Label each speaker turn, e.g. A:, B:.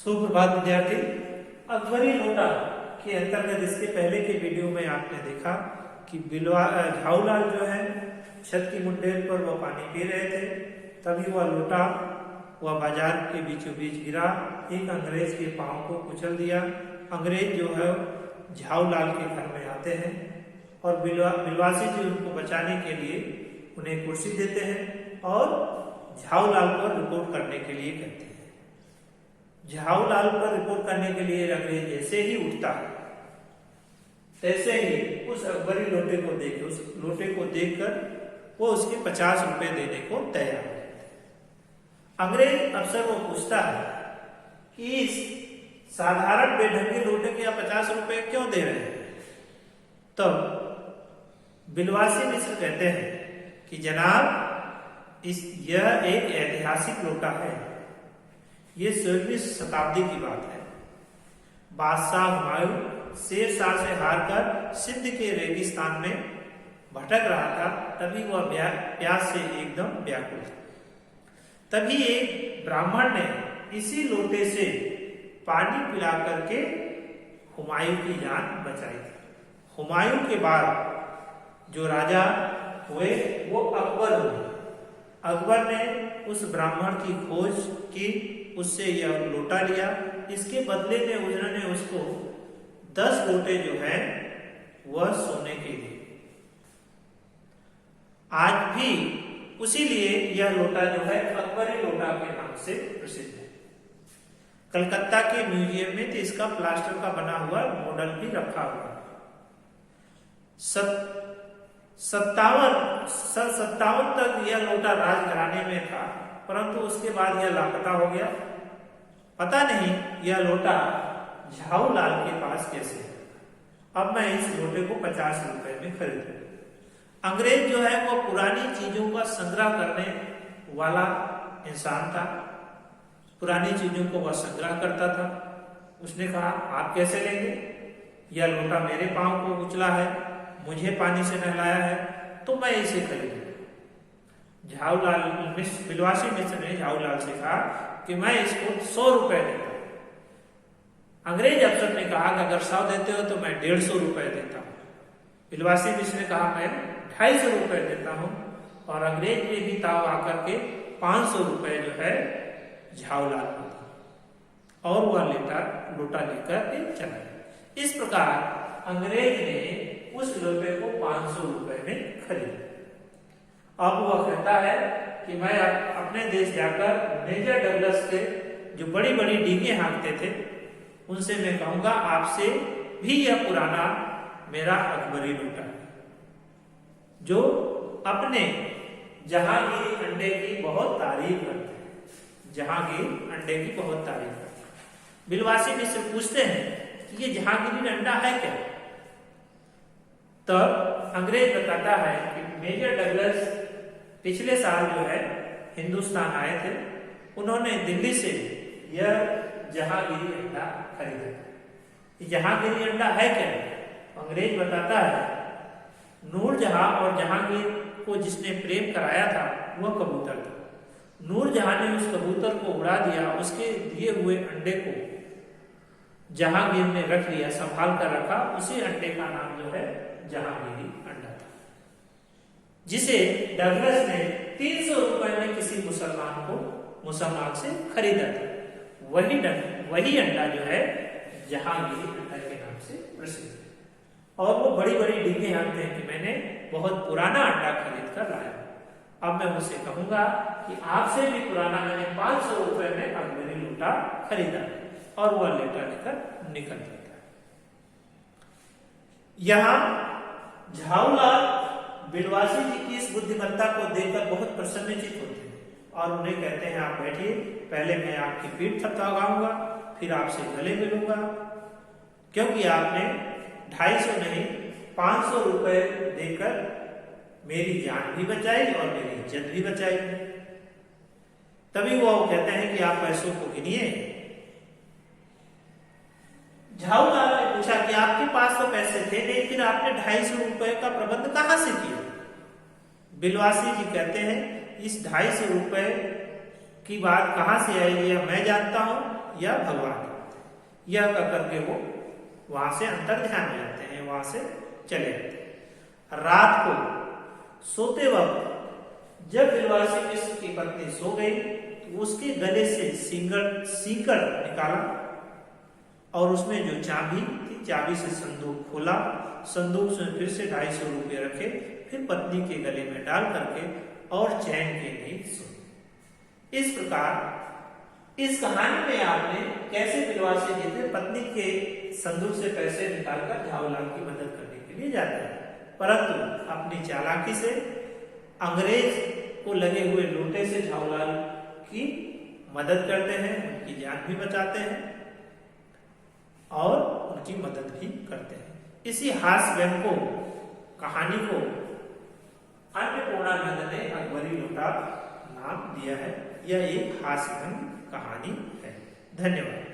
A: सुप्रभात विद्यार्थी। अकबरी लोटा के अंतर्गत इसके पहले के वीडियो में आपने देखा कि झाऊलाल जो है छत की मुंडेर पर वह पानी पी रहे थे, तभी वह लोटा वह बाजार के बीचों बीच गिरा, एक अंग्रेज के पांव को कुचल दिया। अंग्रेज जो है झाऊलाल के घर में आते हैं और बिलवासी जी उनको बचाने के लिए उन्हें कुर्सी देते हैं और झाऊलाल पर रिपोर्ट करने के लिए कहते हैं। झाऊलाल पर रिपोर्ट करने के लिए अंग्रेज जैसे ही उठता है तैसे ही उस अकबरी लोटे को देखकर वो उसके 50 रुपए देने को तैयार है। अंग्रेज अफसर वो पूछता है कि इस साधारण बेढंगे लोटे के आप 50 रुपए क्यों दे रहे हैं? तब बिलवासी मिश्र कहते हैं कि जनाब यह एक ऐतिहासिक लोटा है, ये 16वीं शताब्दी की बात है। बादशाह हुमायूं शेर शाह से हारकर सिंध के रेगिस्तान में भटक रहा था, तभी वह प्यास से एकदम व्याकुल था। तभी एक ब्राह्मण ने इसी लोटे से पानी पिला करके हुमायूं की जान बचाई थी। हुमायूं के बाद जो राजा हुए वो अकबर हुए। अकबर ने उस ब्राह्मण की खोज की, उससे यह लोटा लिया। इसके बदले में उन्होंने उसको 10 लोटे जो है वह सोने के लिए। आज भी उसी लिए यह लोटा जो है अकबरी लोटा के नाम से प्रसिद्ध है। कलकत्ता के म्यूजियम में तो इसका प्लास्टर का बना हुआ मॉडल भी रखा हुआ है। 57 तक यह लोटा राजघराने में था, परंतु उसके बाद यह लापता हो गया। पता नहीं यह लोटा झाऊलाल के पास कैसे है। अब मैं इस लोटे को 50 रुपए में खरीदूं। अंग्रेज जो है वो पुरानी चीजों का संग्रह करने वाला इंसान था। पुरानी चीजों को वह संग्रह करता था। उसने कहा आप कैसे लेंगे? यह लोटा मेरे पांव को कुचला है, मुझे पानी से नहलाया है, तो मैं इसे खरीदूं। बिलवासी मिश्र ने झाऊलाल से कहा कि मैं इसको 100 रुपए देता हूं। अंग्रेज अफसर ने कहा कि अगर 100 देते हो तो मैं 150 रुपए देता हूं। बिलवासी मिश्र ने कहा मैं 250 रुपए देता हूं, और अंग्रेज ने भी ताव आकर के 500 रुपए जो है झाऊलाल को दिया और वह लोटा लेकर के चला गया। इस प्रकार अंग्रेज ने उस लोटे को 500 रुपए में खरीदा। अब वह कहता है कि मैं अपने देश जाकर मेजर डगलस के जो बड़ी बड़ी डींगे हाँकते थे उनसे मैं कहूंगा आपसे भी यह पुराना मेरा अकबरी लोटा है, जो अपने जहांगीर अंडे की बहुत तारीफ करते हैं। जहांगीर अंडे की बहुत तारीफ करते हैं। बिलवासी मिश्र पूछते हैं कि ये जहांगीरी अंडा है क्या? तब अंग्रेज बताता है कि मेजर डगलस पिछले साल जो है हिंदुस्तान आए थे, उन्होंने दिल्ली से यह जहांगीरी अंडा खरीदा। जहांगीरी अंडा है क्या? अंग्रेज बताता है नूरजहां और जहांगीर को जिसने प्रेम कराया था वह कबूतर था। नूरजहां ने उस कबूतर को उड़ा दिया, उसके दिए हुए अंडे को जहांगीर ने रख लिया, संभाल कर रखा। उसी अंडे का नाम जो है जहांगीरी अंडा था, जिसे डगलस ने 300 रुपए में किसी मुसलमान से खरीदा था। वही अंडा जो है जहांगीरी अंडा के नाम से प्रसिद्ध है। और वो बड़ी बड़ी डींगे हाँकते हैं कि मैंने बहुत पुराना अंडा खरीद कर लाया। अब मैं उसे कहूंगा कि आपसे भी पुराना मैंने 500 रुपए में अकबरी लोटा खरीदा, और वह लोटा लेकर निकल जाता है। यहां झाऊलाल बिलवासी जी की इस बुद्धिमत्ता को देखकर बहुत प्रसन्नचित होते हैं और उन्हें कहते हैं आप बैठिए, पहले मैं आपकी पीठ थपथपाऊंगा, फिर आपसे गले मिलूंगा, क्योंकि आपने 250 नहीं 500 रुपए देकर मेरी जान भी बचाई और मेरी इज्जत भी बचाई। तभी वो कहते हैं कि आप पैसों को गिनिए। झाऊलाल ने पूछा कि आपके पास तो पैसे थे नहीं, फिर आपने 250 रुपए का प्रबंध कहां से किया? बिलवासी जी कहते हैं इस 250 रुपए की बात कहां से आई, यह मैं जानता हूं या भगवान जानते हैं। यह कह करके वो वहां से अंतर ध्यान हो जाते हैं, वहां से चले जाते हैं। रात को सोते वक्त जब बिलवासी मिश्र की पत्नी सो गई तो उसके गले से सीकड़ निकाला और उसमें जो चाबी थी, चाबी से संदूक खोला, संदूक से फिर से 250 रुपये रखे, फिर पत्नी के गले में डाल करके और चैन के नींद सोए। इस प्रकार इस कहानी में आपने कैसे बिलवासी जी थे पत्नी के संदूक से पैसे निकालकर झाऊलाल की मदद करने के लिए जाते हैं, परंतु अपनी चालाकी से अंग्रेज को लगे हुए लोटे से झाऊलाल की मदद करते हैं, उनकी जान भी बचाते हैं और उनकी मदद भी करते हैं। इसी हास्य व्यंग को, कहानी को अन्नपूर्णानंद ने अकबरी लोटा नाम दिया है। यह एक हास्य व्यंग कहानी है। धन्यवाद।